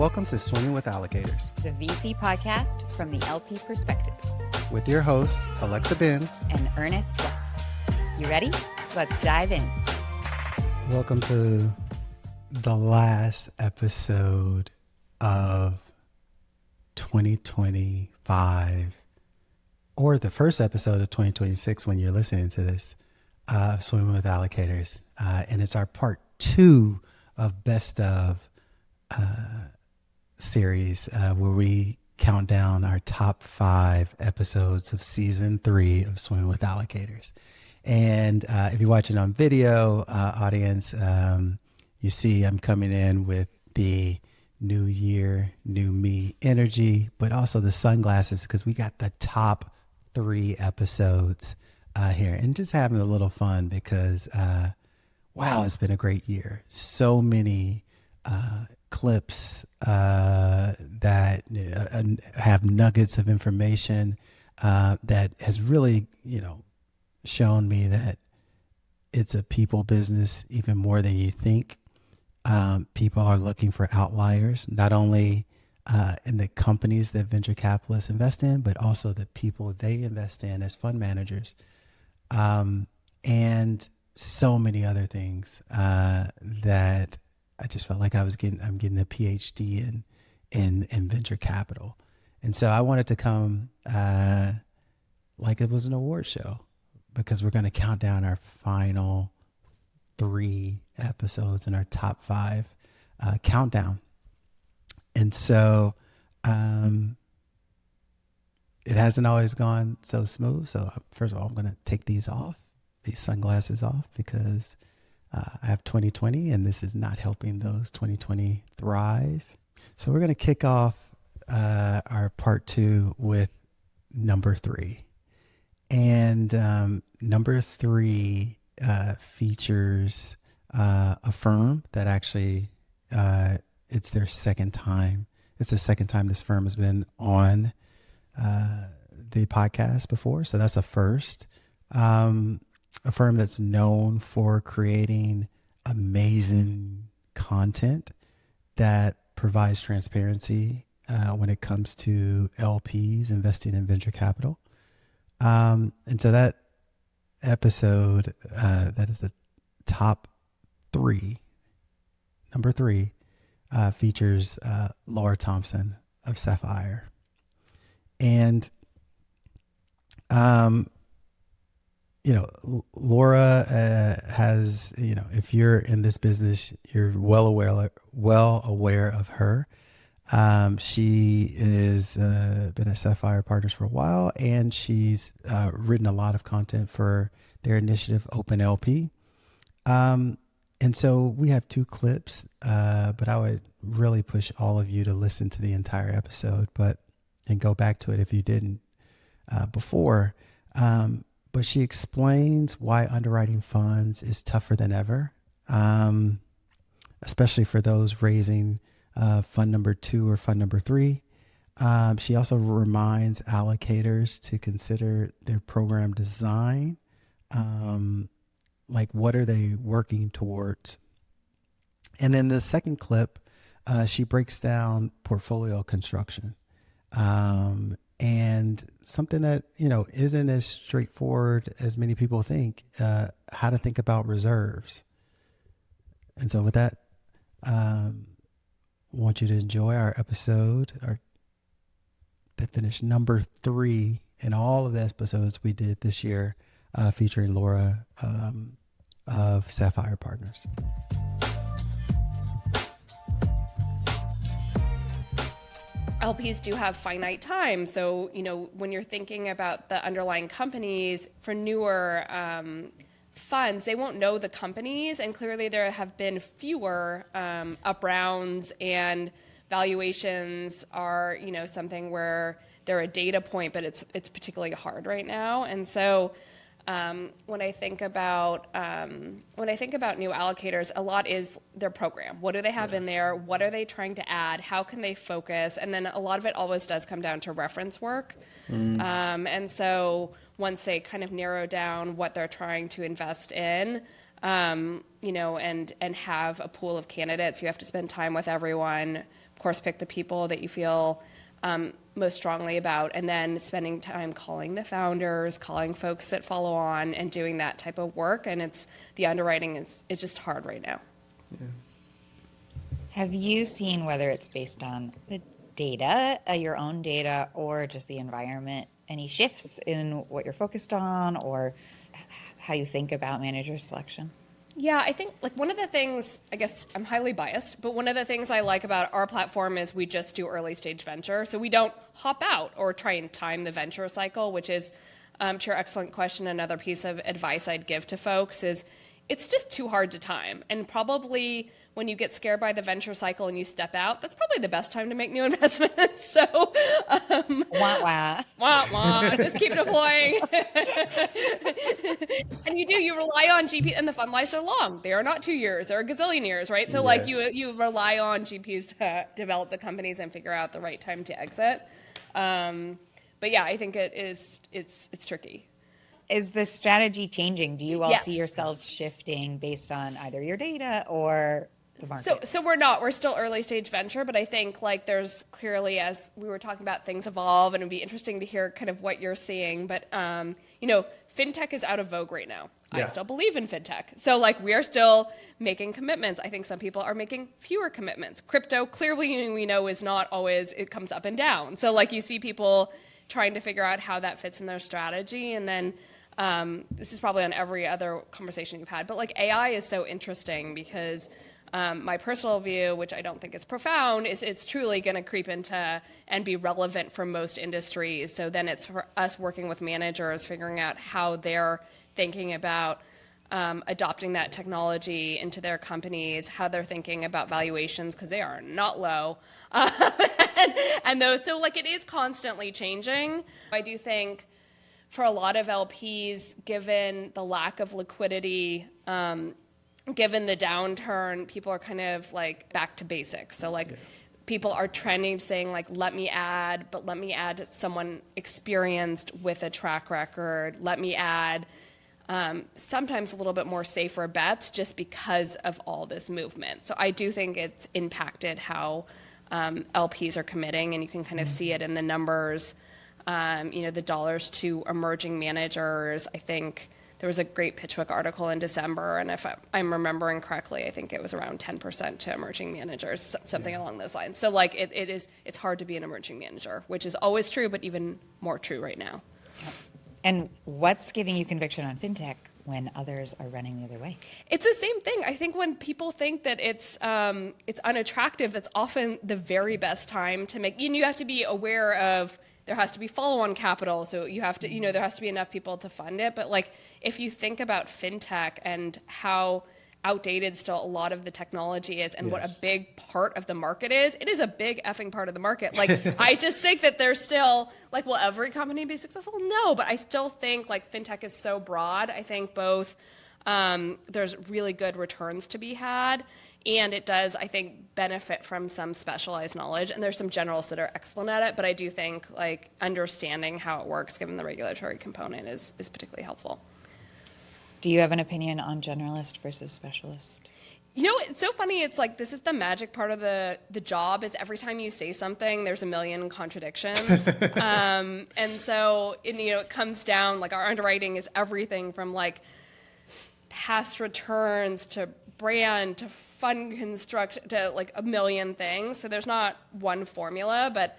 Welcome to Swimming with Allocators, the VC podcast from the LP perspective, with your hosts, Alexa Benz and Earnest. You ready? Let's dive in. Welcome to the last episode of 2025, or the first episode of 2026 when you're listening to this, Swimming with Allocators. And it's our part 2 of Best of series, where we count down our top 5 episodes of season 3 of Swimming with Allocators. And if you're watching on video, audience, you see I'm coming in with the new year, new me energy, but also the sunglasses because we got the top 3 episodes here, and just having a little fun because, wow, it's been a great year. So many clips that have nuggets of information that has really, shown me that it's a people business even more than you think. People are looking for outliers, not only in the companies that venture capitalists invest in, but also the people they invest in as fund managers, and so many other things that I just felt like I'm getting a PhD in venture capital. And so I wanted to come like it was an award show, because we're going to count down our final 3 episodes in our top 5 countdown. And so it hasn't always gone so smooth. So first of all, I'm going to take these sunglasses off, because I have 2020 and this is not helping those 2020 thrive. So we're going to kick off our part 2 with number 3. And number 3 features a firm that actually it's their second time. It's the second time this firm has been on the podcast before. So that's a first. A firm that's known for creating amazing content that provides transparency when it comes to LPs investing in venture capital. And so that episode, that is the top 3, number 3, features LoRa Thompson of Sapphire. And, LoRa has, if you're in this business, you're well aware of her. She is been at Sapphire Partners for a while, and she's written a lot of content for their initiative, Open LP. And so we have 2 clips, but I would really push all of you to listen to the entire episode, and go back to it if you didn't before. But she explains why underwriting funds is tougher than ever, especially for those raising fund number 2 or fund number 3. She also reminds allocators to consider their program design. Like, what are they working towards? And in the second clip, she breaks down portfolio construction. And something that, isn't as straightforward as many people think, how to think about reserves. And so with that, I want you to enjoy our episode that finished number 3 in all of the episodes we did this year, featuring LoRa of Sapphire Partners. LPs do have finite time. So, when you're thinking about the underlying companies for newer funds, they won't know the companies. And clearly there have been fewer up rounds, and valuations are, something where they're a data point, but it's particularly hard right now. And so when I think about new allocators, a lot is their program. What do they have in there? What are they trying to add? How can they focus? And then a lot of it always does come down to reference work. And so once they kind of narrow down what they're trying to invest in, and have a pool of candidates. You have to spend time with everyone. Of course, pick the people that you feel most strongly about, and then spending time calling the founders, calling folks that follow on, and doing that type of work. And the underwriting is just hard right now. Yeah. Have you seen, whether it's based on the data, your own data, or just the environment, any shifts in what you're focused on or how you think about manager selection? Yeah, I think one of the things, I guess I'm highly biased, but one of the things I like about our platform is we just do early stage venture. So we don't hop out or try and time the venture cycle, which is, to your excellent question, another piece of advice I'd give to folks is it's just too hard to time. And probably when you get scared by the venture cycle and you step out, that's probably the best time to make new investments. So, Wah, wah, just keep deploying. And you rely on GP, and the fund lives are long. They are not 2 years, they're a gazillion years, right? So Yes. you rely on GPs to develop the companies and figure out the right time to exit. But yeah, I think it's tricky. Is the strategy changing? Do you all Yes. see yourselves shifting based on either your data or the market? So we're still early stage venture, but I think there's clearly, as we were talking about, things evolve, and it'd be interesting to hear kind of what you're seeing. But fintech is out of vogue right now. Yeah. I still believe in fintech. So we are still making commitments. I think some people are making fewer commitments. Crypto, clearly we know, is not always, it comes up and down. So you see people trying to figure out how that fits in their strategy. And then this is probably on every other conversation you've had, but AI is so interesting because my personal view, which I don't think is profound, is it's truly going to creep into and be relevant for most industries. So then it's for us working with managers, figuring out how they're thinking about adopting that technology into their companies, how they're thinking about valuations, because they are not low. And those, so it is constantly changing. I do think for a lot of LPs, given the lack of liquidity, given the downturn, people are kind of back to basics. So people are trending saying let me add someone experienced with a track record. Let me add sometimes a little bit more safer bets just because of all this movement. So I do think it's impacted how LPs are committing, and you can kind of see it in the numbers. The dollars to emerging managers. I think there was a great PitchBook article in December, and if I'm remembering correctly, I think it was around 10% to emerging managers, something along those lines. So it's hard to be an emerging manager, which is always true, but even more true right now. And what's giving you conviction on fintech when others are running the other way? It's the same thing. I think when people think that it's unattractive, that's often the very best time to make. You have to be aware of. There has to be follow-on capital, so you have to, there has to be enough people to fund it. But if you think about fintech and how outdated still a lot of the technology is, and what a big part of the market is, it is a big effing part of the market. I just think that there's still, will every company be successful? No, but I still think fintech is so broad. I think both there's really good returns to be had, and it does, I think, benefit from some specialized knowledge. And there's some generalists that are excellent at it, but I do think understanding how it works, given the regulatory component, is particularly helpful. Do you have an opinion on generalist versus specialist? It's so funny. It's this is the magic part of the job, is every time you say something, there's a million contradictions. And so, it comes down, our underwriting is everything from past returns to brand to fund construct to a million things. So there's not one formula, but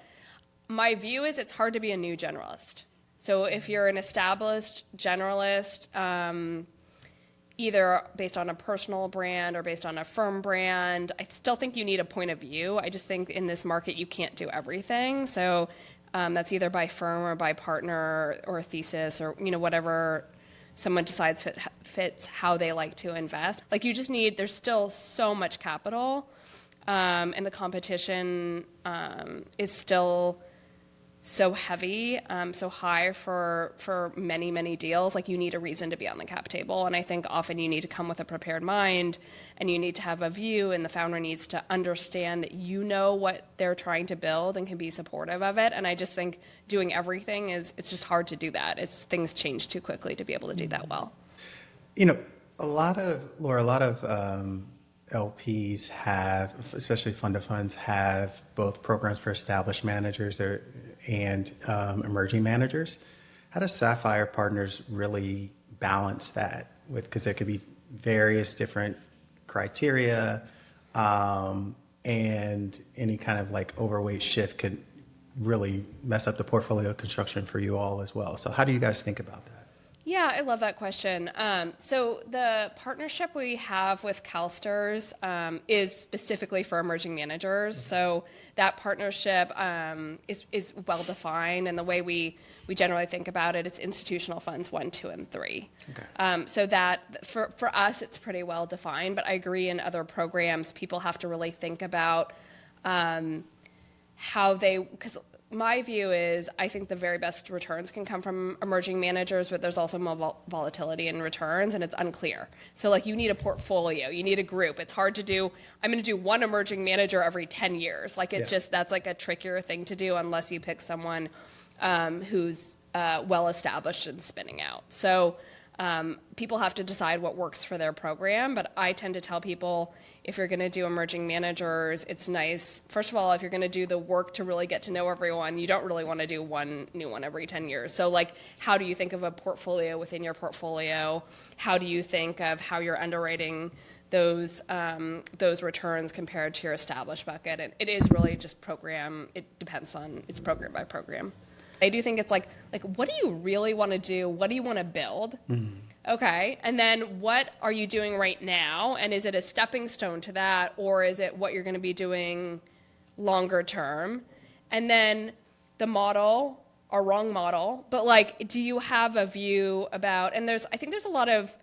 my view is it's hard to be a new generalist. So if you're an established generalist, either based on a personal brand or based on a firm brand, I still think you need a point of view. I just think in this market you can't do everything. So that's either by firm or by partner or a thesis or whatever someone decides fits how they like to invest. You just need, there's still so much capital, and the competition is still so heavy, so high for many, many deals. You need a reason to be on the cap table. And I think often you need to come with a prepared mind, and you need to have a view, and the founder needs to understand that what they're trying to build and can be supportive of it. And I just think doing everything it's just hard to do that. Things change too quickly to be able to do that well. Laura, a lot of LPs have, especially fund of funds, have both programs for established managers and emerging managers. How does Sapphire Partners really balance that with, because there could be various different criteria, and any kind of like overweight shift could really mess up the portfolio construction for you all as well. So how do you guys think about that? Yeah, I love that question. So the partnership we have with CalSTRS is specifically for emerging managers. So that partnership is well defined, and the way we generally think about it, it's institutional funds 1, 2, and 3. Okay. So that for us, it's pretty well defined. But I agree, in other programs, people have to really think about how they, because my view is I think the very best returns can come from emerging managers, but there's also more volatility in returns, and it's unclear. So like, you need a portfolio, you need a group. It's hard to do, I'm going to do one emerging manager every 10 years. Like, it's just, that's like a trickier thing to do unless you pick someone who's well established and spinning out. So people have to decide what works for their program, but I tend to tell people, if you're going to do emerging managers, it's nice. First of all, if you're going to do the work to really get to know everyone, you don't really want to do one new one every 10 years. So like, how do you think of a portfolio within your portfolio? How do you think of how you're underwriting those returns compared to your established bucket? And it is really just program. It depends on, it's program by program. I do think it's like, what do you really want to do? What do you want to build? Okay, and then what are you doing right now? And is it a stepping stone to that, or is it what you're going to be doing longer term? And then the model, or wrong model, but like, do you have a view about, and I think there's a lot of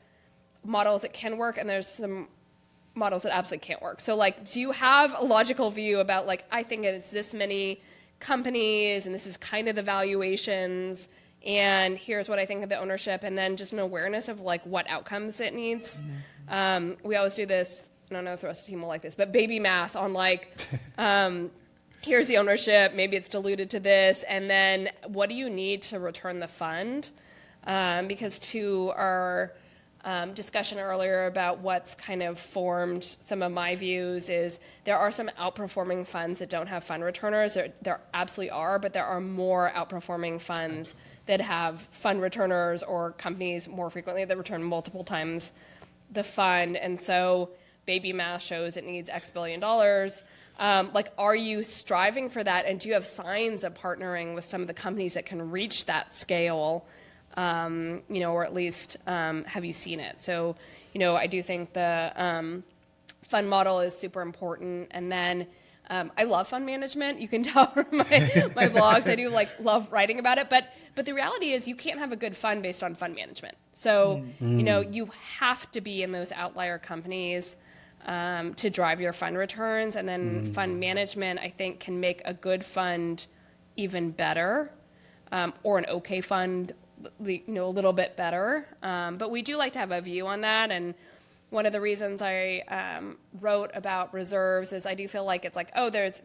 models that can work, and there's some models that absolutely can't work. So like, do you have a logical view about, like, I think it's this many companies, and this is kind of the valuations, and here's what I think of the ownership, and then just an awareness of like what outcomes it needs. We always do this, I don't know if the rest of the team will like this, but baby math on like, here's the ownership, maybe it's diluted to this, and then what do you need to return the fund? Because to our discussion earlier about what's kind of formed some of my views is there are some outperforming funds that don't have fund returners. There absolutely are, but there are more outperforming funds that have fund returners, or companies more frequently that return multiple times the fund. And so baby math shows it needs X billion dollars. Like, are you striving for that? And do you have signs of partnering with some of the companies that can reach that scale? Or at least have you seen it? So, I do think the fund model is super important. And then I love fund management. You can tell from my blogs. I do love writing about it. But the reality is, you can't have a good fund based on fund management. So, you have to be in those outlier companies to drive your fund returns. And then fund management, I think, can make a good fund even better, or an okay fund a little bit better. But we do like to have a view on that. And one of the reasons I wrote about reserves is I do feel like it's like,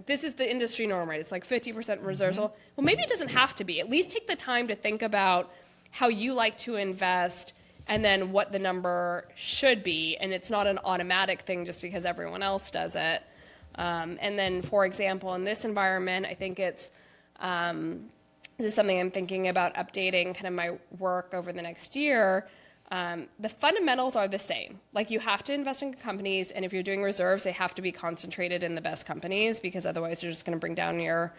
this is the industry norm, right? It's like 50% reserves. Well, maybe it doesn't have to be. At least take the time to think about how you like to invest, and then what the number should be. And it's not an automatic thing just because everyone else does it. And then, for example, in this environment, I think it's, this is something I'm thinking about updating kind of my work over the next year. The fundamentals are the same. Like, you have to invest in companies, and if you're doing reserves, they have to be concentrated in the best companies, because otherwise you're just going to bring down your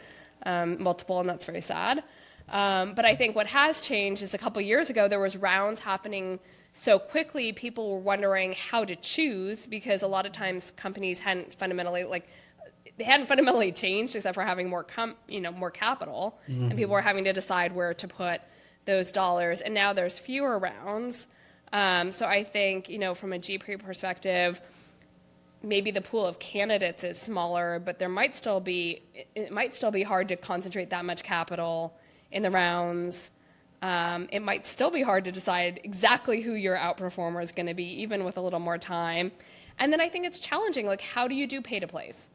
multiple, and that's very sad. But I think what has changed is, a couple years ago, there was rounds happening so quickly, people were wondering how to choose, because a lot of times companies hadn't fundamentally changed, except for having more capital, and people were having to decide where to put those dollars. And now there's fewer rounds. So I think, from a GP perspective, maybe the pool of candidates is smaller, but it might still be hard to concentrate that much capital in the rounds. It might still be hard to decide exactly who your outperformer is going to be, even with a little more time. And then I think it's challenging, like, how do you do pay to plays?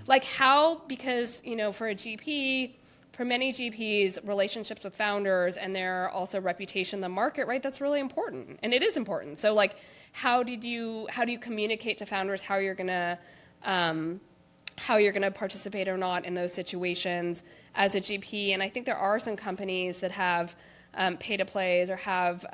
Like, how, because, for a GP, for many GPs, relationships with founders and their also reputation in the market, right? That's really important, and it is important. So like, how do you communicate to founders how you're gonna participate or not in those situations as a GP? And I think there are some companies that have pay-to-plays or have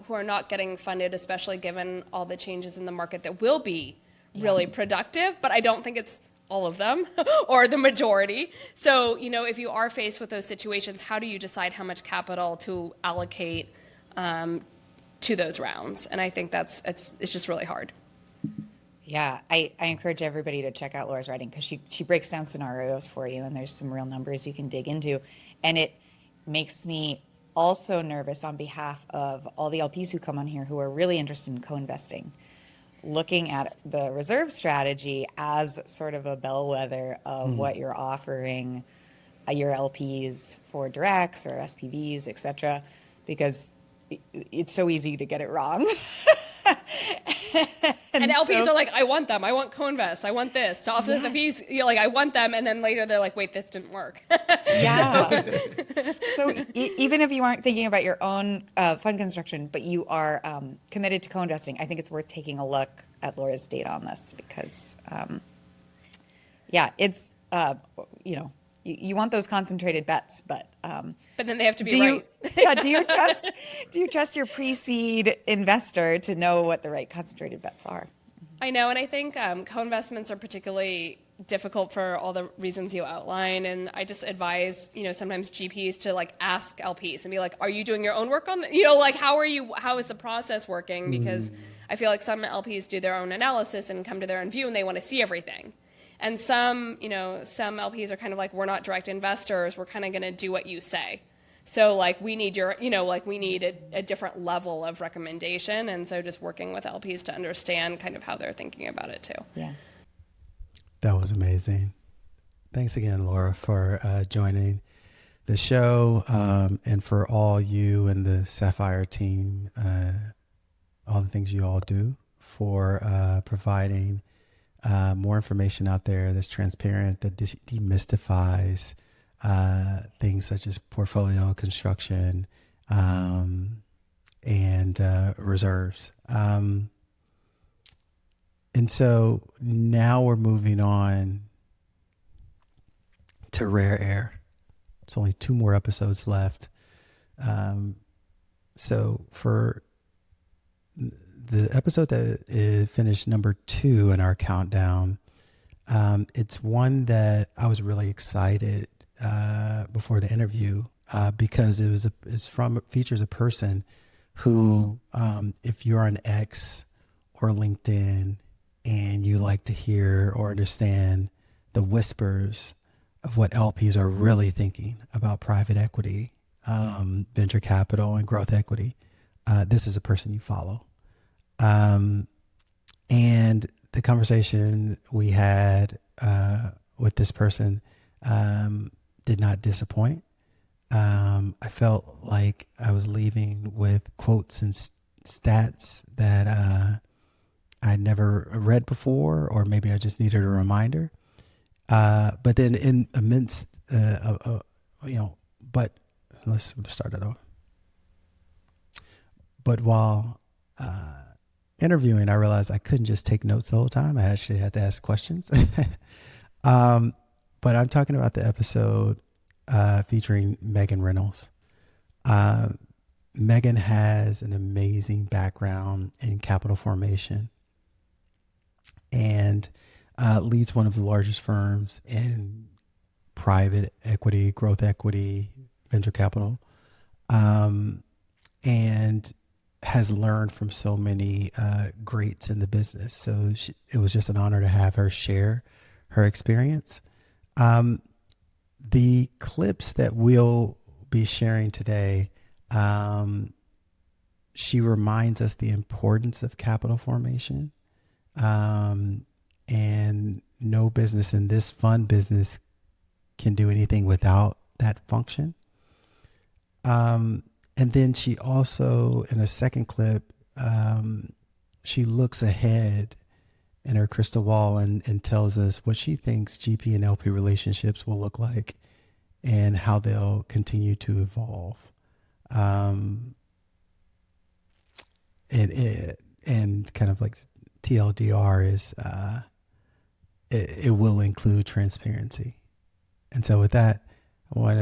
who are not getting funded, especially given all the changes in the market that will be really productive, but I don't think it's all of them or the majority. So, if you are faced with those situations, how do you decide how much capital to allocate to those rounds? And I think it's just really hard. Yeah, I encourage everybody to check out LoRa's writing, because she breaks down scenarios for you, and there's some real numbers you can dig into. And it makes me also nervous on behalf of all the LPs who come on here who are really interested in co-investing, looking at the reserve strategy as sort of a bellwether of what you're offering your LPs for directs or SPVs, et cetera, because it's so easy to get it wrong. And LPs are like, I want them. I want co-invest. I want this. To offset the fees, I want them. And then later they're like, wait, this didn't work. Yeah. So even if you aren't thinking about your own fund construction, but you are committed to co-investing, I think it's worth taking a look at LoRa's data on this, because, it's, you want those concentrated bets, but then they have to be right. Do you trust your pre-seed investor to know what the right concentrated bets are? I know, and I think co-investments are particularly difficult for all the reasons you outline. And I just advise, sometimes GPs to ask LPs and be like, are you doing your own work on that? How is the process working? Because I feel like some LPs do their own analysis and come to their own view, and they want to see everything. And some LPs are kind of like, we're not direct investors. We're kind of going to do what you say. So we need we need a different level of recommendation. And so just working with LPs to understand kind of how they're thinking about it too. Yeah. That was amazing. Thanks again, LoRa, for joining the show, and for all you and the Sapphire team, all the things you all do for providing more information out there that's transparent, that demystifies things such as portfolio construction and reserves. And so now we're moving on to rare air. It's only 2 more episodes left. So for the episode that is finished number 2 in our countdown, it's one that I was really excited before the interview because it features a person who, if you're on X or LinkedIn and you like to hear or understand the whispers of what LPs are really thinking about private equity, venture capital, and growth equity, this is a person you follow. And the conversation we had with this person did not disappoint. I felt like I was leaving with quotes and stats that I'd never read before, or maybe I just needed a reminder. But then in amidst, but let's start it off. But while interviewing, I realized I couldn't just take notes the whole time. I actually had to ask questions. But I'm talking about the episode featuring Megan Reynolds. Megan has an amazing background in capital formation and leads one of the largest firms in private equity, growth equity, venture capital, and has learned from so many greats in the business. So it was just an honor to have her share her experience. The clips that we'll be sharing today, she reminds us the importance of capital formation. And no business in this fund business can do anything without that function. And then she also, in a second clip, she looks ahead in her crystal ball and tells us what she thinks GP and LP relationships will look like and how they'll continue to evolve. And kind of like TLDR is it will include transparency. And so with that, I want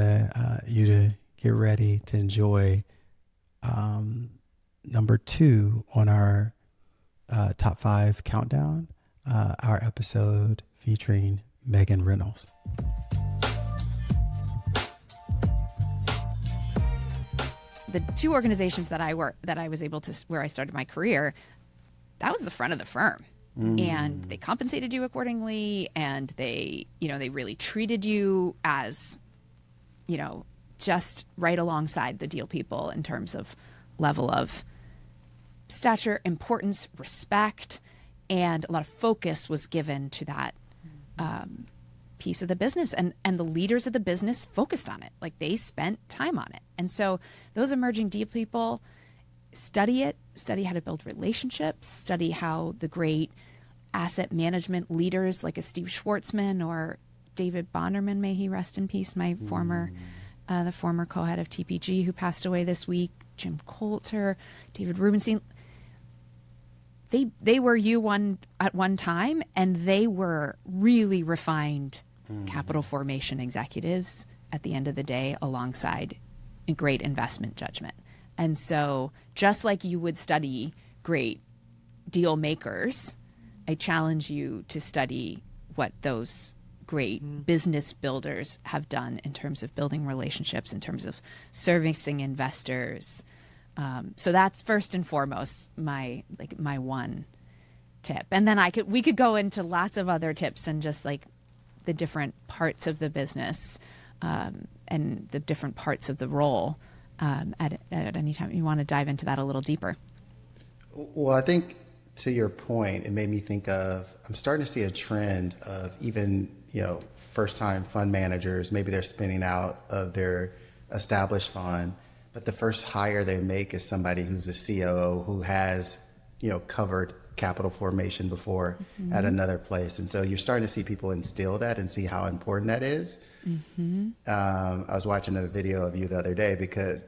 you to get ready to enjoy number 2 on our top 5 countdown, our episode featuring Megan Reynolds. The 2 organizations that I was able to, where I started my career, that was the front of the firm. And they compensated you accordingly, and they really treated you as, just right alongside the deal people in terms of level of stature, importance, respect, and a lot of focus was given to that piece of the business, and the leaders of the business focused on it. Like, they spent time on it. And so those emerging deal people study how to build relationships, study how the great asset management leaders like a Steve Schwartzman or David Bonderman, may he rest in peace, my former the former co-head of TPG who passed away this week, Jim Coulter, David Rubenstein. They were at one time, and they were really refined capital formation executives at the end of the day, alongside a great investment judgment. And so just like you would study great deal makers, I challenge you to study what those great business builders have done in terms of building relationships, in terms of servicing investors. So that's first and foremost my one tip. And then we could go into lots of other tips and just like the different parts of the business and the different parts of the role at any time you want to dive into that a little deeper. Well, I think to your point, it made me think of, I'm starting to see a trend of even, first-time fund managers, maybe they're spinning out of their established fund, but the first hire they make is somebody who's a COO who has, covered capital formation before at another place. And so you're starting to see people instill that and see how important that is. I was watching a video of you the other day because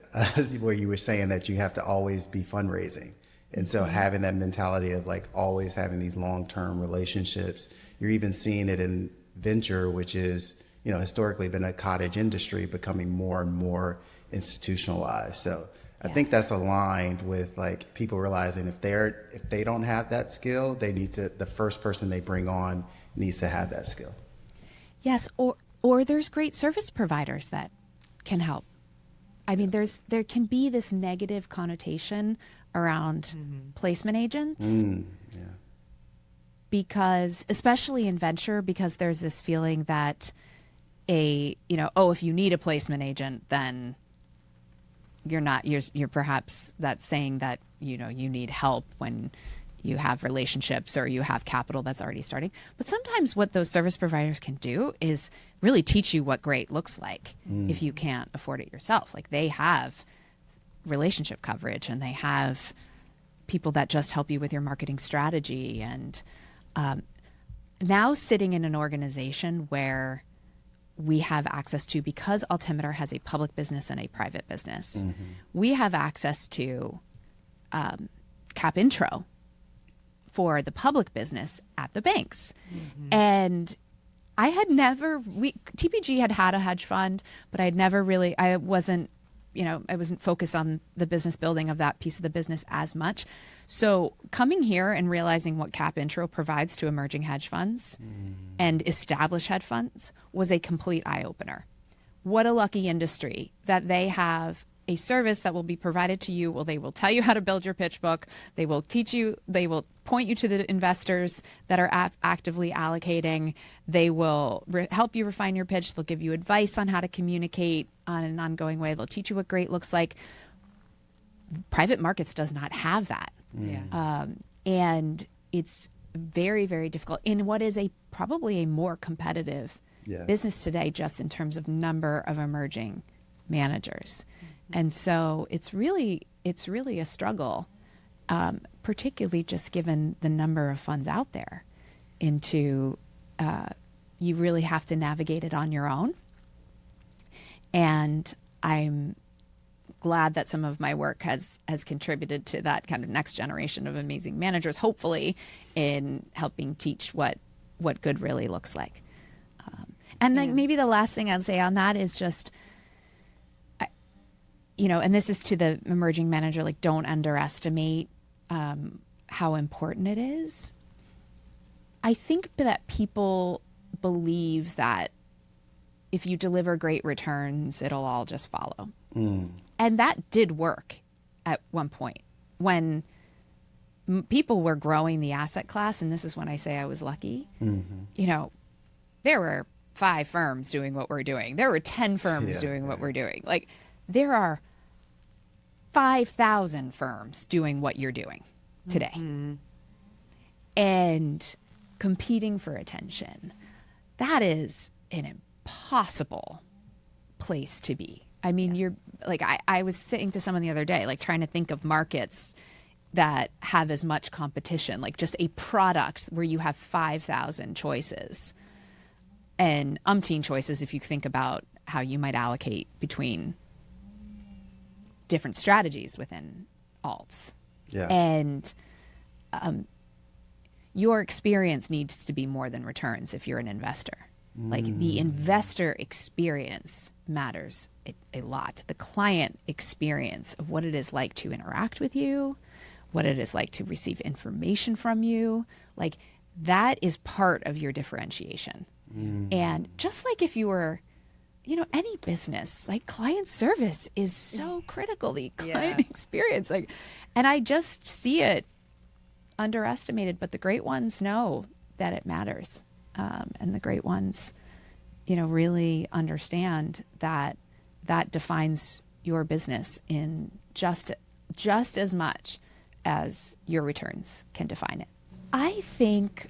where you were saying that you have to always be fundraising. And so having that mentality of like always having these long-term relationships, you're even seeing it in venture, which is, historically been a cottage industry, becoming more and more institutionalized. So I think that's aligned with like people realizing if they don't have that skill, the first person they bring on needs to have that skill. Yes. Or there's great service providers that can help. I mean, there can be this negative connotation around placement agents because, especially in venture, because there's this feeling that if you need a placement agent, then you're perhaps that's saying that, you need help when you have relationships or you have capital that's already starting. But sometimes what those service providers can do is really teach you what great looks like if you can't afford it yourself. Like, they have relationship coverage, and they have people that just help you with your marketing strategy. And now sitting in an organization where we have access to, because Altimeter has a public business and a private business, we have access to cap intro for the public business at the banks. And I had TPG had a hedge fund, but I wasn't focused on the business building of that piece of the business as much. So coming here and realizing what cap intro provides to emerging hedge funds and established hedge funds was a complete eye opener. What a lucky industry that they have a service that will be provided to you. Well, they will tell you how to build your pitch book. They will teach you, they will point you to the investors that are actively allocating. They will help you refine your pitch. They'll give you advice on how to communicate on an ongoing way. They'll teach you what great looks like. Private markets does not have that. And it's very, very difficult in what is probably a more competitive business today, just in terms of number of emerging managers. And so it's really a struggle, particularly just given the number of funds out there. You really have to navigate it on your own. And I'm glad that some of my work has contributed to that kind of next generation of amazing managers, hopefully in helping teach what good really looks like. And then maybe the last thing I'd say on that is just, and this is to the emerging manager, like, don't underestimate how important it is. I think that people believe that if you deliver great returns, it'll all just follow. And that did work at one point when people were growing the asset class. And this is when I say I was lucky. There were 5 firms doing what we're doing. There were 10 firms doing what we're doing. Like, there are 5,000 firms doing what you're doing today. And competing for attention. That is an impossible place to be. I mean, you're like, I was saying to someone the other day, like, trying to think of markets that have as much competition, like just a product where you have 5,000 choices and umpteen choices if you think about how you might allocate between different strategies within alts. And your experience needs to be more than returns if you're an investor. Like, the investor experience matters a lot. The client experience of what it is like to interact with you, what it is like to receive information from you, like, that is part of your differentiation. And just like if you were, any business, like, client service is so critical, the client experience. Like, and I just see it underestimated, but the great ones know that it matters. And the great ones, really understand that defines your business in just as much as your returns can define it. I think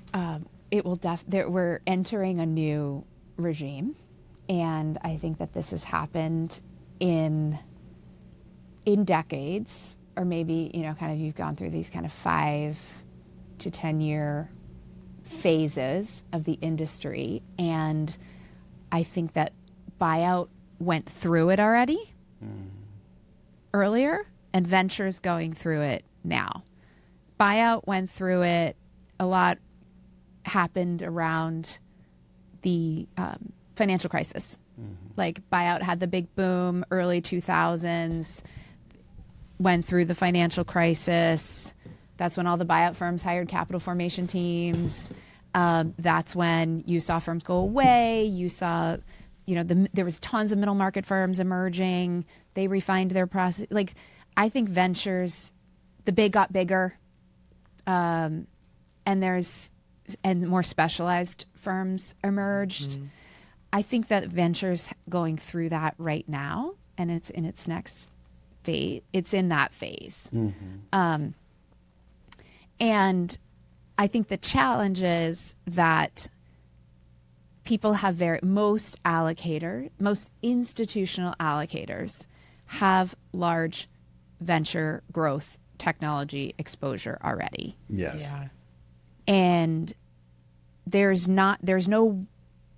it will we're entering a new regime, and I think that this has happened in decades, or maybe kind of you've gone through these kind of 5 to 10 year phases of the industry, and I think that buyout went through it already earlier, and ventures going through it now. Buyout went through it, a lot happened around the financial crisis. Like, buyout had the big boom early 2000s, went through the financial crisis. That's when all the buyout firms hired capital formation teams. That's when you saw firms go away. You saw, there was tons of middle market firms emerging. They refined their process. Like, I think ventures, the big got bigger, and more specialized firms emerged. I think that ventures going through that right now, and it's in its next phase. It's in that phase. And I think the challenge is that people have most institutional allocators have large venture growth technology exposure already. And there's no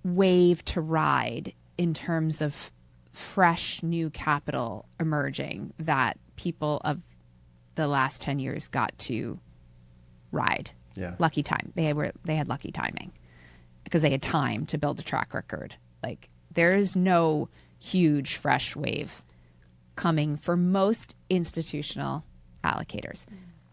wave to ride in terms of fresh new capital emerging that people of the last 10 years got to ride. Lucky time. They had lucky timing because they had time to build a track record. Like, there is no huge fresh wave coming for most institutional allocators.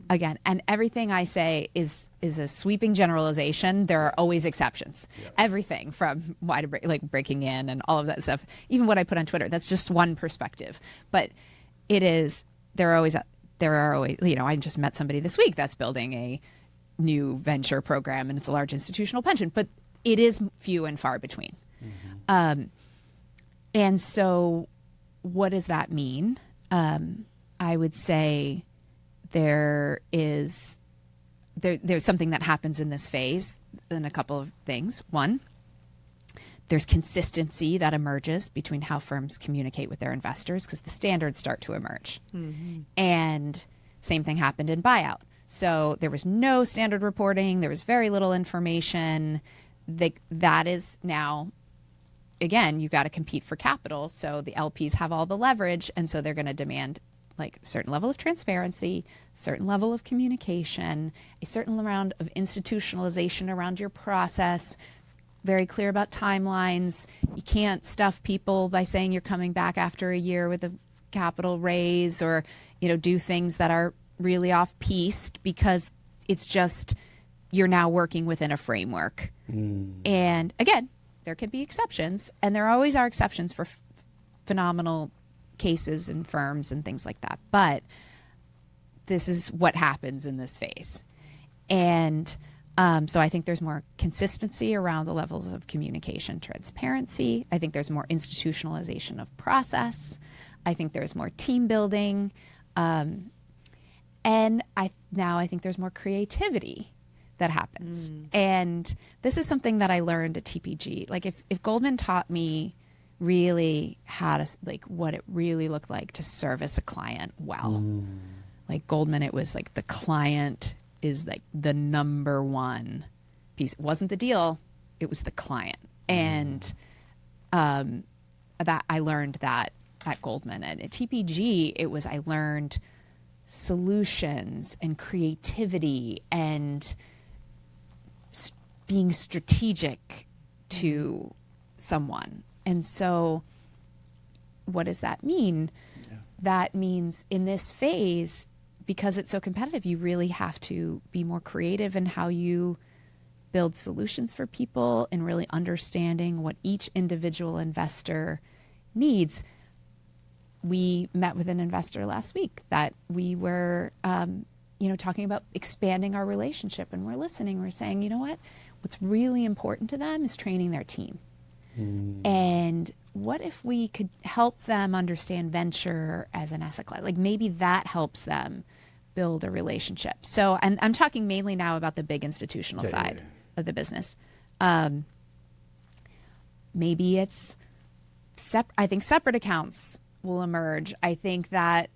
Again, and everything I say is a sweeping generalization. There are always exceptions. Everything from breaking in and all of that stuff. Even what I put on Twitter, that's just one perspective. But there are always. I just met somebody this week that's building a new venture program, and it's a large institutional pension, but it is few and far between. And so, what does that mean? I would say there's something that happens in this phase, and a couple of things. One, there's consistency that emerges between how firms communicate with their investors because the standards start to emerge. And same thing happened in buyout. So there was no standard reporting. There was very little information. That is now again, you've got to compete for capital. So the LPs have all the leverage. And so they're going to demand like a certain level of transparency, certain level of communication, a certain amount of institutionalization around your process, very clear about timelines. You can't stuff people by saying you're coming back after a year with a capital raise, or, do things that are really off-piste, because it's just, you're now working within a framework. And again, there could be exceptions, and there always are exceptions for phenomenal cases and firms and things like that. But this is what happens in this phase. And so I think there's more consistency around the levels of communication, transparency. I think there's more institutionalization of process. I think there's more team building. And I think there's more creativity that happens. And this is something that I learned at TPG. Like if Goldman taught me really how to, like, what it really looked like to service a client well. Like Goldman, it was like the client is like the number one piece. It wasn't the deal, it was the client. And that I learned that at Goldman. And at TPG, I learned solutions and creativity and being strategic to someone. And so what does that mean? Yeah. That means in this phase, because it's so competitive, you really have to be more creative in how you build solutions for people and really understanding what each individual investor needs. We met with an investor last week that we were, talking about expanding our relationship, and we're listening. We're saying, you know what? What's really important to them is training their team. And what if we could help them understand venture as an asset class? Like maybe that helps them build a relationship. So, and I'm talking mainly now about the big institutional side of the business. Maybe it's I think separate accounts will emerge. I think that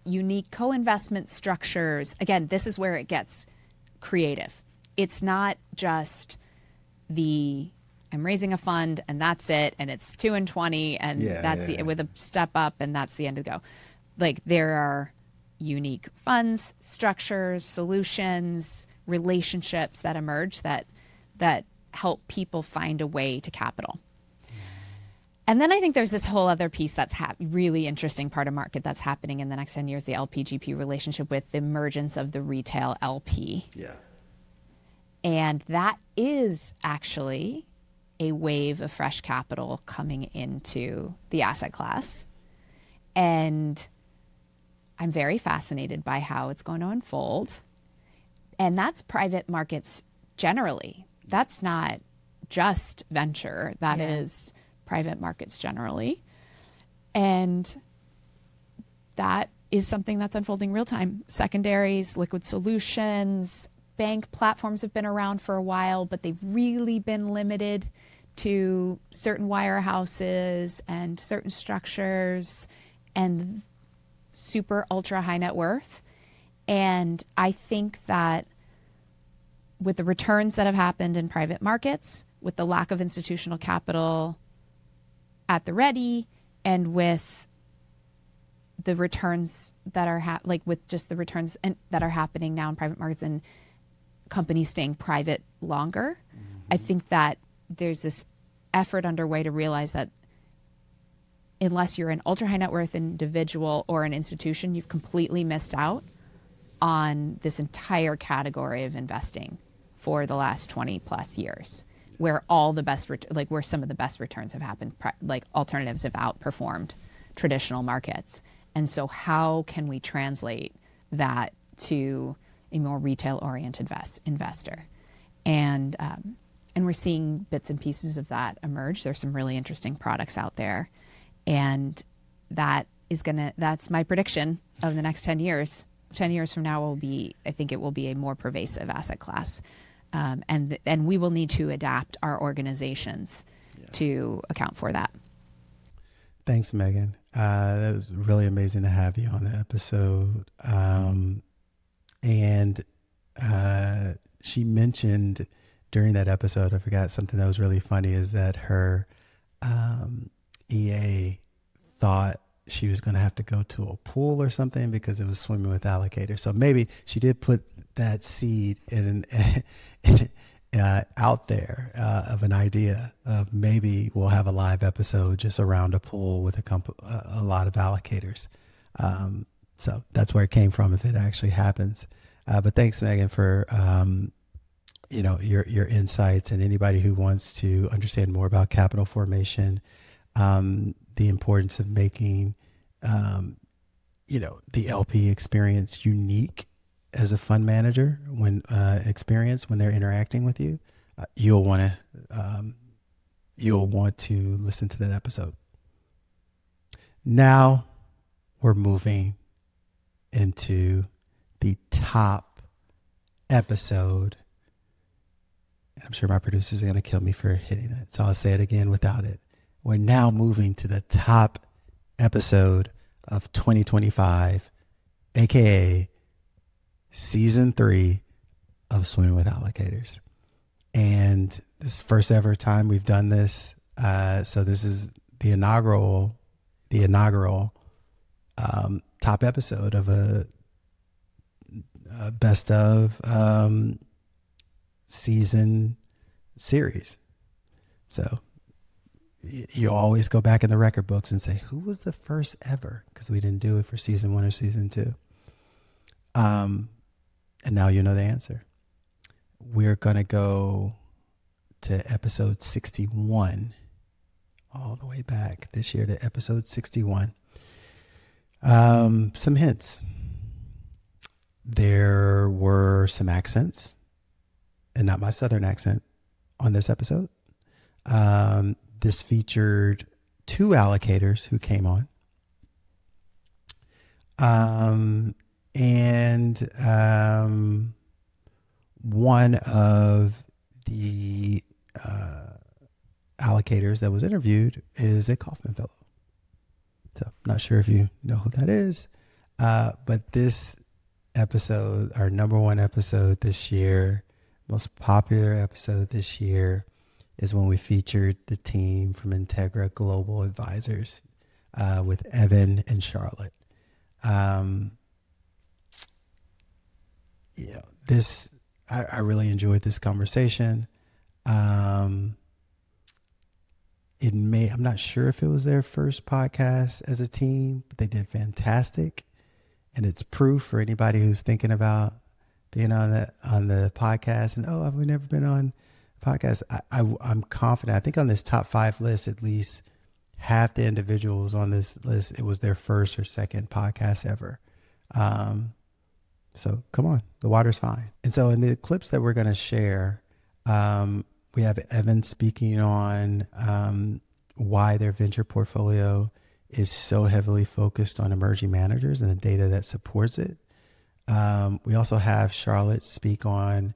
unique co-investment structures, again, this is where it gets creative. It's not just I'm raising a fund and that's it, and it's 2 and 20 and with a step up, and that's the end of the go. Like there are unique funds, structures, solutions, relationships that emerge that help people find a way to capital. And then I think there's this whole other piece that's really interesting part of market that's happening in the next 10 years, the LP-GP relationship with the emergence of the retail LP. Yeah. And that is actually a wave of fresh capital coming into the asset class. And I'm very fascinated by how it's going to unfold. And that's private markets generally. That's not just venture. That is private markets generally. And that is something that's unfolding real time. Secondaries, liquid solutions, bank platforms have been around for a while, but they've really been limited to certain wirehouses and certain structures and super ultra high net worth. And I think that with the returns that have happened in private markets, with the lack of institutional capital at the ready, and with the returns that are with just the returns that are happening now in private markets and companies staying private longer, I think that there's this effort underway to realize that unless you're an ultra high net worth individual or an institution, you've completely missed out on this entire category of investing for the last 20 plus years, where all the best, where some of the best returns have happened, like alternatives have outperformed traditional markets. And so how can we translate that to a more retail-oriented investor? And we're seeing bits and pieces of that emerge. There's some really interesting products out there. And that's my prediction of the next 10 years. 10 years from now I think it will be a more pervasive asset class. And we will need to adapt our organizations to account for that. Thanks, Megan. That was really amazing to have you on the episode. And she mentioned during that episode, I forgot something that was really funny is that her EA thought she was going to have to go to a pool or something because it was swimming with allocators. So maybe she did put that seed in out there of an idea of maybe we'll have a live episode just around a pool with a lot of allocators. So that's where it came from if it actually happens. But thanks, Megan, for your insights, and anybody who wants to understand more about capital formation, the importance of making the LP experience unique as a fund manager when they're interacting with you. You'll want to listen to that episode. Now we're moving into the top episode. I'm sure my producers are going to kill me for hitting it, so I'll say it again without it. We're now moving to the top episode of 2025, aka season 3 of Swimming with Allocators. And this is the first ever time we've done this. So this is the inaugural top episode of a best of season series. So you always go back in the record books and say, who was the first ever? Because we didn't do it for season 1 or season 2. And now you know the answer. We're going to go to episode 61, all the way back this year to episode 61. Some hints. There were some accents, and not my Southern accent, on this episode. This featured 2 allocators who came on. And one of the allocators that was interviewed is a Kaufman Fellow. So I'm not sure if you know who that is, but this episode, our number 1 episode this year, most popular episode this year, is when we featured the team from Integra Global Advisors with Evan and Charlotte. I really enjoyed this conversation. I'm not sure if it was their first podcast as a team, but they did fantastic. And it's proof for anybody who's thinking about being on the podcast and, have we never been on a podcast? I'm confident. I think on this top 5 list, at least half the individuals on this list, it was their first or second podcast ever. So come on, the water's fine. And so in the clips that we're going to share, we have Evan speaking on why their venture portfolio is so heavily focused on emerging managers and the data that supports it. We also have Charlotte speak on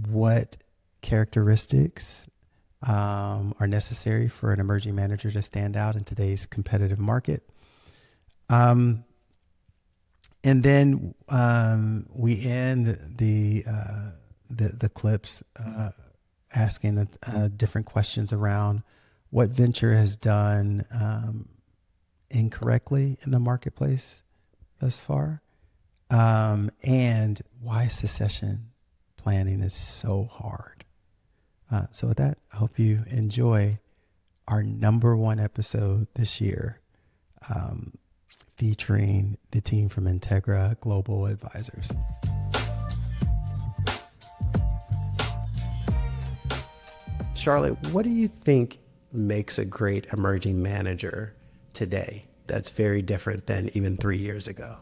what characteristics are necessary for an emerging manager to stand out in today's competitive market. And then we end the clips asking different questions around what venture has done incorrectly in the marketplace thus far, and why succession planning is so hard. So with that, I hope you enjoy our number 1 episode this year, featuring the team from Integra Global Advisors. Charlotte, what do you think makes a great emerging manager today that's very different than even 3 years ago?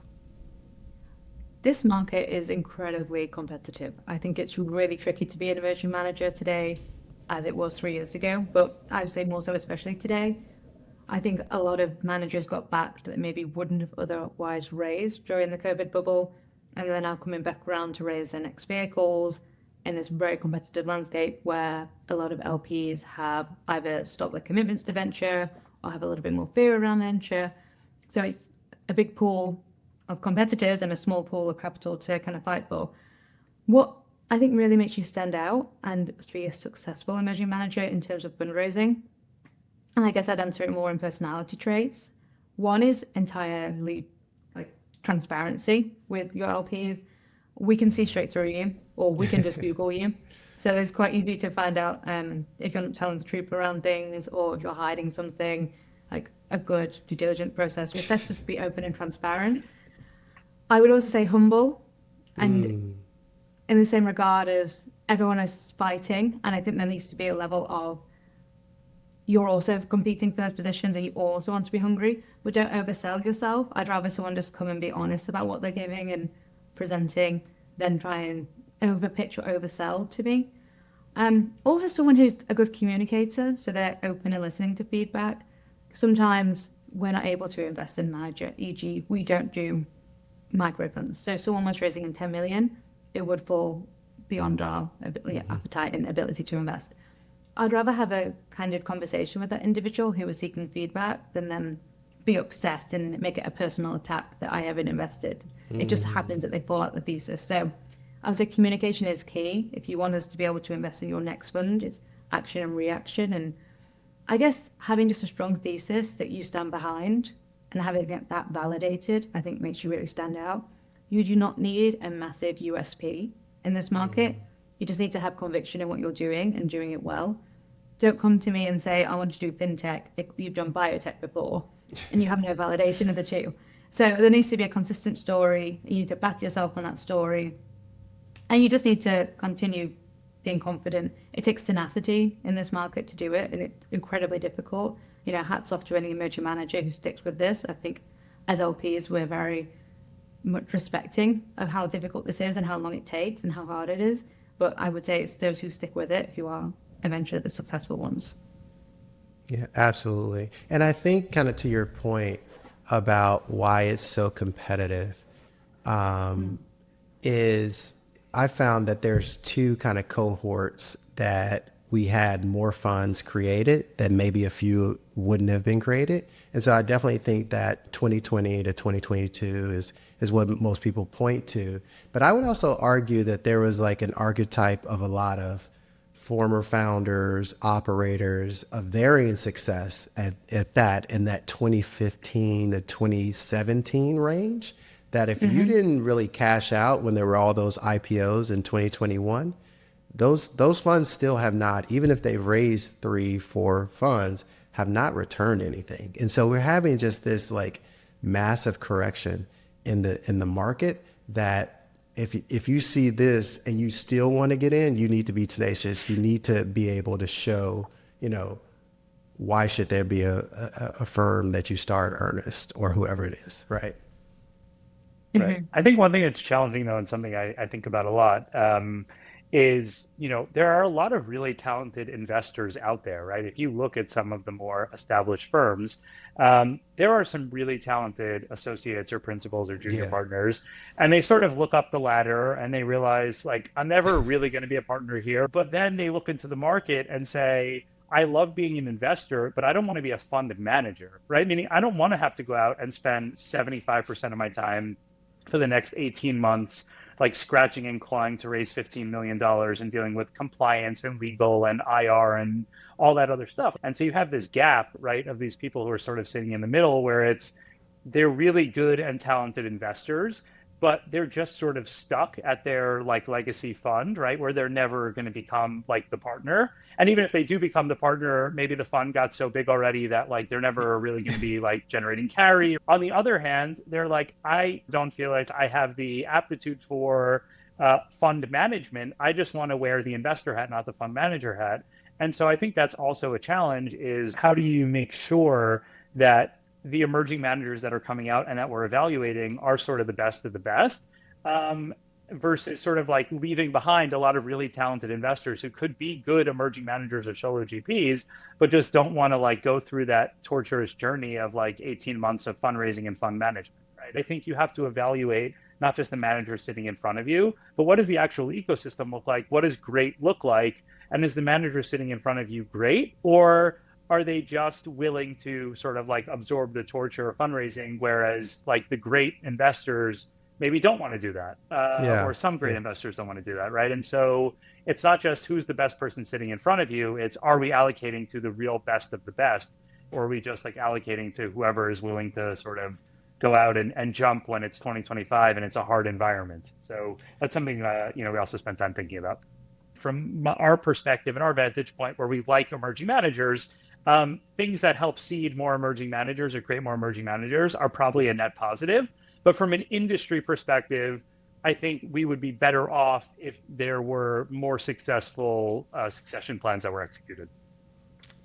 This market is incredibly competitive. I think it's really tricky to be an emerging manager today as it was 3 years ago, but I would say more so especially today. I think a lot of managers got backed that maybe wouldn't have otherwise raised during the COVID bubble, and they're now coming back around to raise their next vehicles in this very competitive landscape where a lot of LPs have either stopped their commitments to venture or have a little bit more fear around venture. So it's a big pool of competitors and a small pool of capital to kind of fight for. What I think really makes you stand out and to be a successful emerging manager in terms of fundraising. And I guess I'd answer it more in personality traits. One is entirely like transparency with your LPs. We can see straight through you, or we can just Google you. So it's quite easy to find out if you're not telling the truth around things or if you're hiding something. Like a good due diligence process. It's best to be open and transparent. I would also say humble, and in the same regard as everyone is fighting, and I think there needs to be a level of you're also competing for those positions and you also want to be hungry, but don't oversell yourself. I'd rather someone just come and be honest about what they're giving and presenting than try and overpitch or oversell to me. Also someone who's a good communicator, so they're open and listening to feedback. Sometimes we're not able to invest in manager, e.g. we don't do micro funds. So if someone was raising in 10 million, it would fall beyond our appetite and ability to invest. I'd rather have a candid conversation with that individual who was seeking feedback than them be upset and make it a personal attack that I haven't invested. It just happens that they fall out the thesis. So I would say communication is key. If you want us to be able to invest in your next fund, it's action and reaction. And I guess having just a strong thesis that you stand behind and having that validated, I think makes you really stand out. You do not need a massive USP in this market. You just need to have conviction in what you're doing and doing it well. Don't come to me and say, I want to do fintech if you've done biotech before and you have no validation of the two. So there needs to be a consistent story. You need to back yourself on that story. And you just need to continue being confident. It takes tenacity in this market to do it, and it's incredibly difficult. You know, hats off to any emerging manager who sticks with this. I think as LPs, we're very much respecting of how difficult this is and how long it takes and how hard it is. But I would say it's those who stick with it who are eventually the successful ones. Yeah, absolutely. And I think kind of to your point about why it's so competitive is I found that there's two kind of cohorts that we had more funds created that maybe a few wouldn't have been created. And so I definitely think that 2020 to 2022 is what most people point to. But I would also argue that there was like an archetype of a lot of former founders, operators of varying success at that in that 2015 to 2017 range, that if you didn't really cash out when there were all those IPOs in 2021, those funds still have not, even if they've raised 3-4 funds, have not returned anything. And so we're having just this like massive correction in the market that if you see this and you still want to get in, you need to be tenacious. You need to be able to show, you know, why should there be a firm that you start Earnest or whoever it is, right? Right. I think one thing that's challenging, though, and something I think about a lot, is, you know, there are a lot of really talented investors out there, right? If you look at some of the more established firms, there are some really talented associates or principals or junior partners, and they sort of look up the ladder and they realize, like, I'm never really going to be a partner here. But then they look into the market and say, I love being an investor, but I don't want to be a fund manager, right? Meaning I don't want to have to go out and spend 75% of my time for the next 18 months, like scratching and clawing to raise $15 million and dealing with compliance and legal and IR and all that other stuff. And so you have this gap, right, of these people who are sort of sitting in the middle where they're really good and talented investors, but they're just sort of stuck at their like legacy fund, right, where they're never going to become like the partner. And even if they do become the partner, maybe the fund got so big already that like they're never really going to be like generating carry. On the other hand, they're like, I don't feel like I have the aptitude for fund management. I just want to wear the investor hat, not the fund manager hat. And so I think that's also a challenge, is how do you make sure that the emerging managers that are coming out and that we're evaluating are sort of the best of the best, versus sort of like leaving behind a lot of really talented investors who could be good emerging managers or solo GPs, but just don't want to like go through that torturous journey of like 18 months of fundraising and fund management, right? I think you have to evaluate not just the manager sitting in front of you, but what does the actual ecosystem look like? What does great look like? And is the manager sitting in front of you great? Or are they just willing to sort of like absorb the torture of fundraising, whereas like the great investors maybe don't want to do that, Yeah. or some great investors don't want to do that, right? And so it's not just who's the best person sitting in front of you, it's are we allocating to the real best of the best, or are we just like allocating to whoever is willing to sort of go out and jump when it's 2025 and it's a hard environment. So that's something we also spend time thinking about. From our perspective and our vantage point, where we like emerging managers, things that help seed more emerging managers or create more emerging managers are probably a net positive. But from an industry perspective, I think we would be better off if there were more successful succession plans that were executed.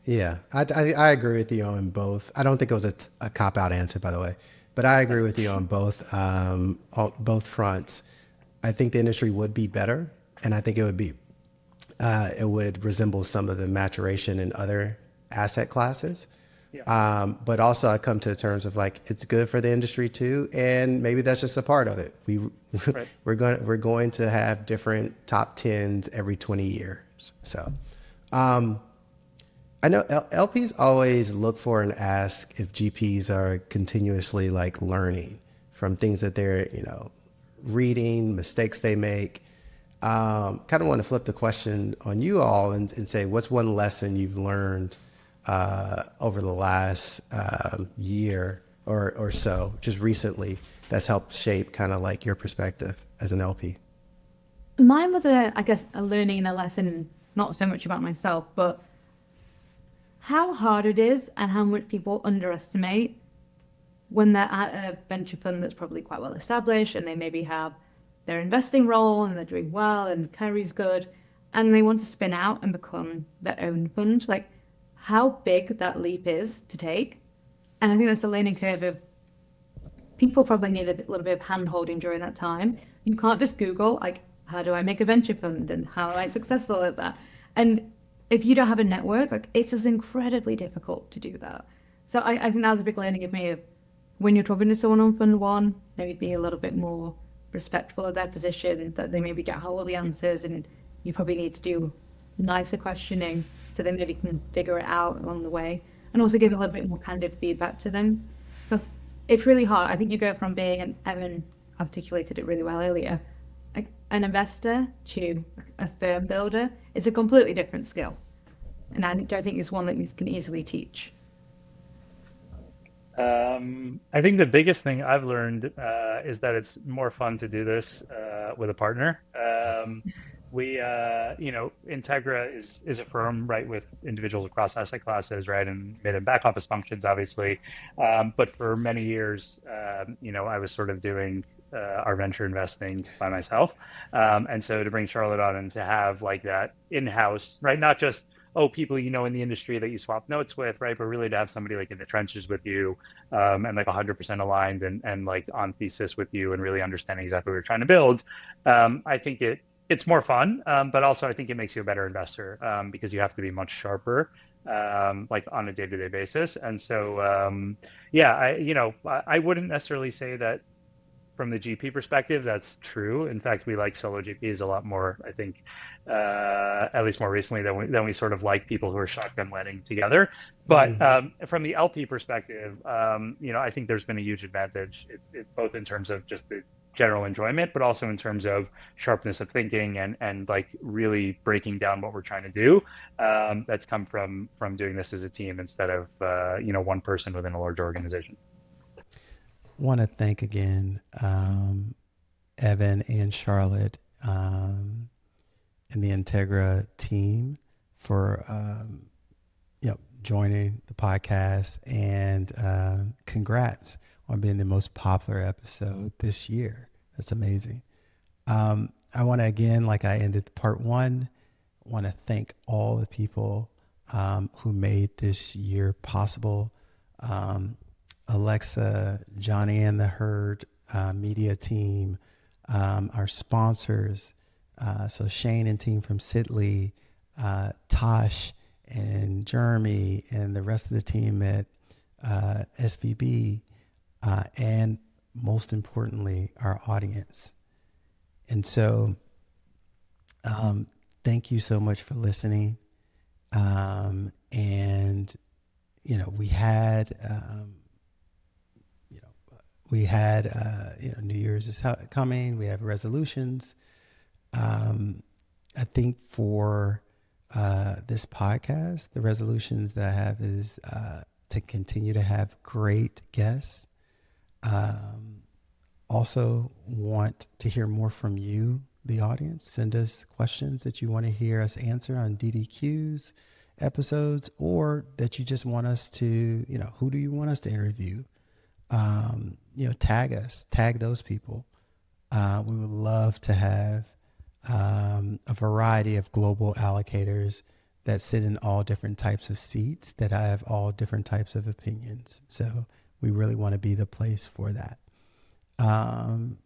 Yeah, I agree with you on both. I don't think it was a cop-out answer, by the way, but I agree with you on both fronts. I think the industry would be better, and I think it would resemble some of the maturation in other asset classes. Yeah. But also I come to terms of like, it's good for the industry too. And maybe that's just a part of it. Right. we're going to have different top 10s every 20 years. So, I know LPs always look for and ask if GPs are continuously like learning from things that they're, reading, mistakes they make. Kind of want to flip the question on you all and say, what's one lesson you've learned over the last year or so, just recently, that's helped shape kind of like your perspective as an LP? Mine was a learning and a lesson, not so much about myself, but how hard it is and how much people underestimate when they're at a venture fund that's probably quite well established and they maybe have their investing role and they're doing well and carry's good and they want to spin out and become their own fund. Like how big that leap is to take. And I think that's a learning curve of people probably need a little bit of hand holding during that time. You can't just Google like, how do I make a venture fund and how am I successful at that? And if you don't have a network, like it's just incredibly difficult to do that. So I think that was a big learning of me of when you're talking to someone on fund one, maybe be a little bit more respectful of their position, that they maybe don't have all the answers and you probably need to do nicer questioning so they maybe can figure it out along the way, and also give a little bit more candid feedback to them. Because it's really hard. I think you go from being, and Evan articulated it really well earlier, like an investor to a firm builder is a completely different skill. And I don't think it's one that you can easily teach. I think the biggest thing I've learned is that it's more fun to do this with a partner. Integra is a firm, right, with individuals across asset classes, right, and mid and back office functions, obviously. But for many years, I was sort of doing our venture investing by myself. And so to bring Charlotte on and to have like that in-house, right, not just people in the industry that you swap notes with, right, but really to have somebody like in the trenches with you, and like 100% aligned and like on thesis with you and really understanding exactly what you're trying to build. I think it's more fun, but also I think it makes you a better investor, because you have to be much sharper, like on a day-to-day basis. And so, I wouldn't necessarily say that from the GP perspective, that's true. In fact, we like solo GPs a lot more, I think, at least more recently than we sort of like people who are shotgun wedding together. But from the LP perspective, I think there's been a huge advantage, both in terms of just the general enjoyment, but also in terms of sharpness of thinking and like really breaking down what we're trying to do. That's come from doing this as a team instead of one person within a large organization. Want to thank again Evan and Charlotte and the Integra team for joining the podcast, and congrats on being the most popular episode this year. That's amazing. I want to, again, like I ended part one, want to thank all the people who made this year possible. Alexa, Johnny and the Herd media team, our sponsors, so Shane and team from Sitley, Tosh and Jeremy and the rest of the team at SVB, and most importantly, our audience. And so thank you so much for listening. And, we had, we had, New Year's is coming. We have resolutions. I think for this podcast, the resolutions that I have is to continue to have great guests. Also want to hear more from you, the audience. Send us questions that you want to hear us answer on DDQ's episodes, or that you just want us to, who do you want us to interview? Tag us, tag those people. We would love to have a variety of global allocators that sit in all different types of seats, that have all different types of opinions. So we really want to be the place for that. And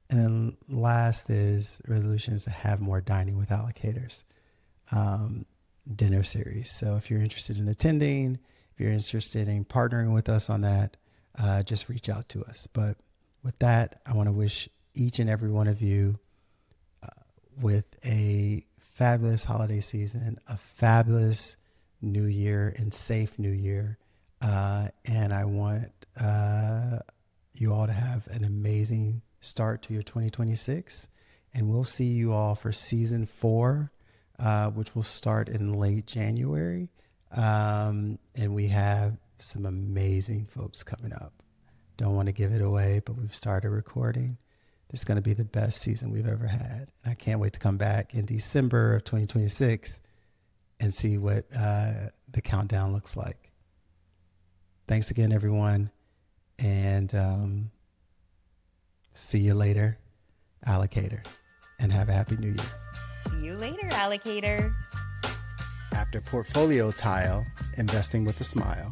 then last is resolutions to have more dining with allocators, dinner series. So if you're interested in attending, if you're interested in partnering with us on that, just reach out to us. But with that, I want to wish each and every one of you with a fabulous holiday season, a fabulous new year and safe new year. And I want you all to have an amazing start to your 2026. And we'll see you all for season 4, which will start in late January. And we have some amazing folks coming up. Don't want to give it away, but we've started recording. This is going to be the best season we've ever had. And I can't wait to come back in December of 2026 and see what the countdown looks like. Thanks again, everyone. And see you later, Allocator. And have a happy new year. See you later, alligator. After Portfolio Tile, investing with a smile.